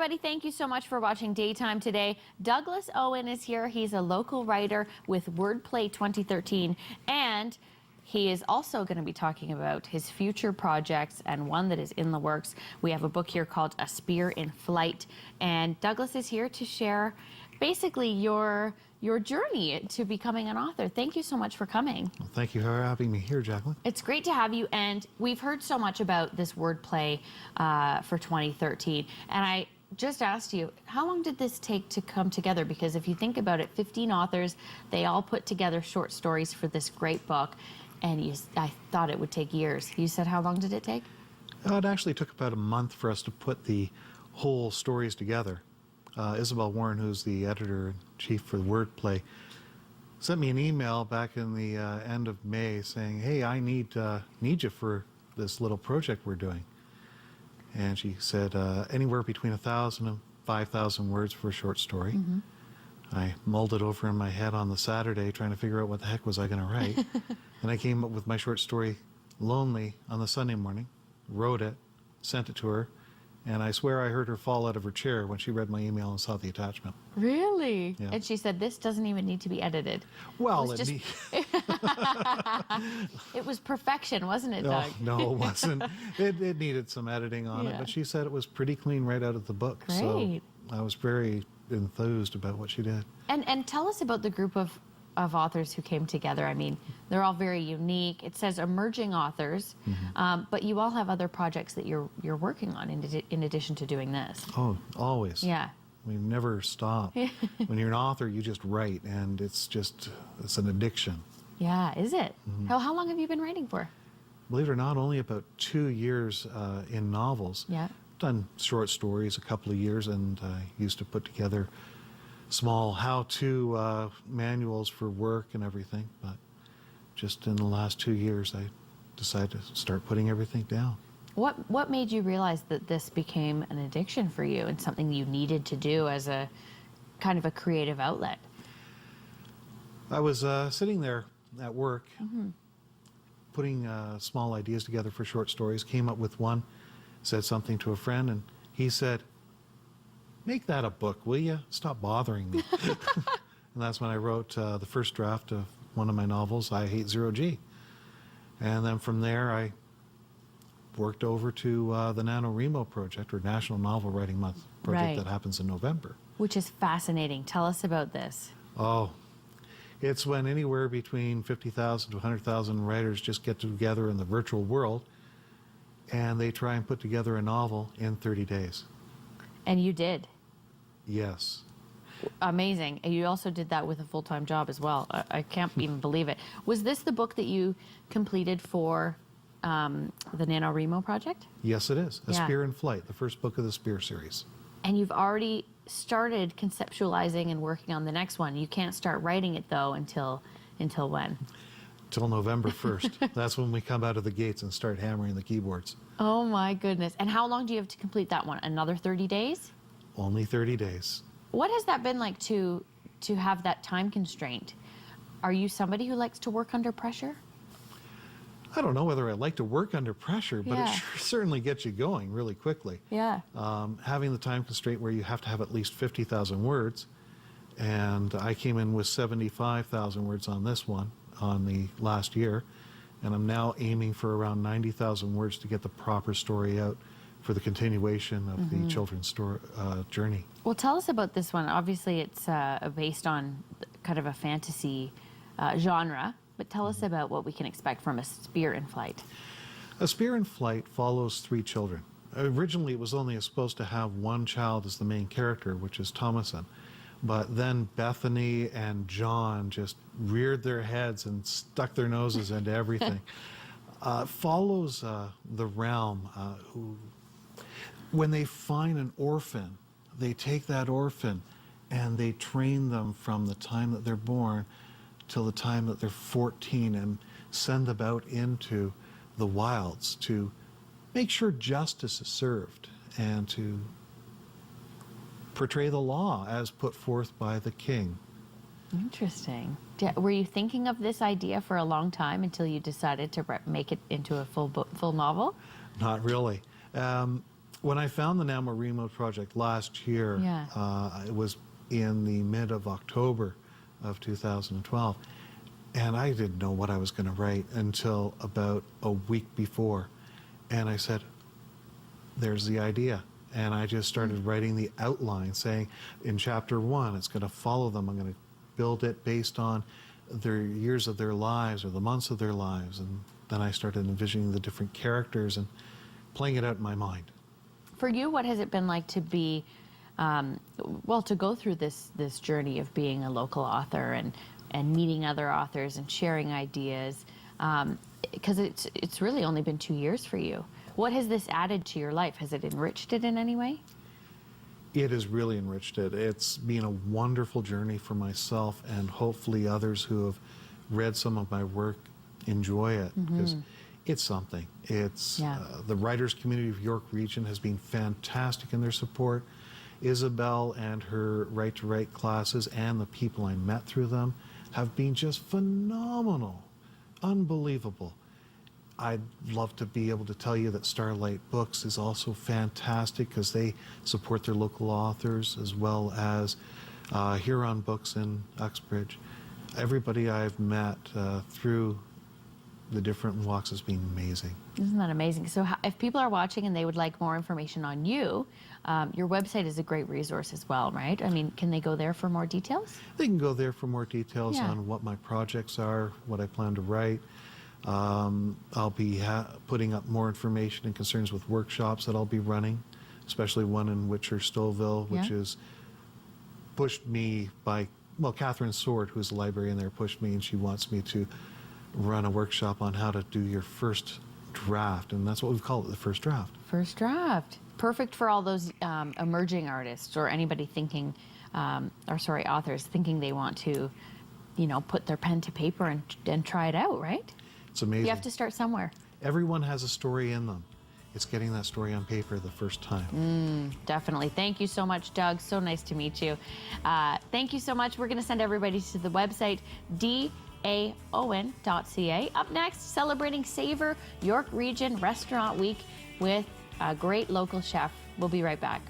everybody, thank you so much for watching Daytime today. Douglas Owen is here. He's a local writer with Wordplay 2013, and he is also going to be talking about his future projects and one that is in the works. We have a book here called A Spear in Flight, and Douglas is here to share basically your journey to becoming an author. Thank you so much for coming. Well, thank you for having me here, Jacqueline. It's great to have you, and we've heard so much about this Wordplay for 2013, and I just asked you, how long did this take to come together? Because if you think about it, 15 authors, they all put together short stories for this great book, and I thought it would take years. You said, how long did it take? It actually took about a month for us to put the whole stories together. Isabel Warren, who's the editor-in-chief for the Wordplay, sent me an email back in the end of May saying, hey, I need you for this little project we're doing. And she said anywhere between 1,000 and 5,000 words for a short story. Mm-hmm. I mulled it over in my head on the Saturday trying to figure out what the heck was I going to write. And I came up with my short story, Lonely, on the Sunday morning, wrote it, sent it to her, and I swear I heard her fall out of her chair when she read my email and saw the attachment. Really? Yeah. And she said, this doesn't even need to be edited. Well, it was perfection, wasn't it, Doug? No, it wasn't. It needed some editing on it, but she said it was pretty clean right out of the book. Great. So I was very enthused about what she did. And tell us about the group of authors who came together. I mean, they're all very unique. It says emerging authors, mm-hmm. But you all have other projects that you're working on in addition to doing this. Oh, always. Yeah. We never stop. When you're an author, you just write, and it's an addiction. Yeah, is it? Mm-hmm. How long have you been writing for? Believe it or not, only about 2 years in novels. Yeah. Done short stories a couple of years, and I used to put together small how-to manuals for work and everything, but just in the last 2 years I decided to start putting everything down. What made you realize that this became an addiction for you and something you needed to do as a kind of a creative outlet? I was sitting there at work, mm-hmm. putting small ideas together for short stories, came up with one, said something to a friend, and he said, make that a book, will you? Stop bothering me. And that's when I wrote the first draft of one of my novels, I Hate Zero G. And then from there, I worked over to the NaNoWriMo project, or National Novel Writing Month project, that happens in November. Which is fascinating. Tell us about this. Oh, it's when anywhere between 50,000 to 100,000 writers just get together in the virtual world, and they try and put together a novel in 30 days. And you did? Yes. Amazing. And you also did that with a full-time job as well. I can't even believe it. Was this the book that you completed for the NaNoWriMo project? Yes, it is. A Spear in Flight, the first book of the Spear series. And you've already started conceptualizing and working on the next one. You can't start writing it, though, until when? Till November 1st. That's when we come out of the gates and start hammering the keyboards. Oh, my goodness. And how long do you have to complete that one? Another 30 days? Only 30 days. What has that been like to have that time constraint? Are you somebody who likes to work under pressure? I don't know whether I like to work under pressure, but it certainly gets you going really quickly. Yeah. Having the time constraint where you have to have at least 50,000 words, and I came in with 75,000 words on this one on the last year, and I'm now aiming for around 90,000 words to get the proper story out for the continuation of the children's story, journey. Well, tell us about this one. Obviously, it's based on kind of a fantasy genre, but tell us about what we can expect from A Spear in Flight. A Spear in Flight follows 3 children. Originally, it was only supposed to have one child as the main character, which is Thomason. But then Bethany and John just reared their heads and stuck their noses into everything. Follows the realm who, when they find an orphan, they take that orphan and they train them from the time that they're born till the time that they're 14 and send them out into the wilds to make sure justice is served and to portray the law as put forth by the king. Interesting. Were you thinking of this idea for a long time until you decided to make it into a full novel? Not really. When I found the Nanaimo Remote Project last year, Yeah. it was in the mid of October of 2012, and I didn't know what I was going to write until about a week before. And I said, there's the idea. And I just started writing the outline, saying in chapter 1, it's going to follow them. I'm going to build it based on their years of their lives or the months of their lives. And then I started envisioning the different characters and playing it out in my mind. For you, what has it been like to be, to go through this journey of being a local author and meeting other authors and sharing ideas? Because it's really only been 2 years for you. What has this added to your life? Has it enriched it in any way? It has really enriched it. It's been a wonderful journey for myself, and hopefully others who have read some of my work enjoy it, because it's something. It's the writers community of York Region has been fantastic in their support. Isabel and her Right to Write classes and the people I met through them have been just phenomenal, unbelievable. I'd love to be able to tell you that Starlight Books is also fantastic because they support their local authors, as well as Huron Books in Uxbridge. Everybody I've met through the different walks has been amazing. Isn't that amazing? So if people are watching and they would like more information on you, your website is a great resource as well, right? I mean, can they go there for more details? They can go there for more details Yeah. on what my projects are, what I plan to write. I'll be putting up more information and concerns with workshops that I'll be running, especially one in Witcher Stouffville, which Yeah. is pushed me by, Catherine Sword, who's a librarian there, pushed me, and she wants me to run a workshop on how to do your first draft, and that's what we call it, the first draft. First draft. Perfect for all those emerging artists or anybody thinking, authors thinking they want to, put their pen to paper and try it out, right? It's amazing. You have to start somewhere. Everyone has a story in them. It's getting that story on paper the first time. Definitely. Thank you so much, Doug. So nice to meet you. Thank you so much. We're going to send everybody to the website, daowen.ca. Up next, celebrating Savor York Region Restaurant Week with a great local chef. We'll be right back.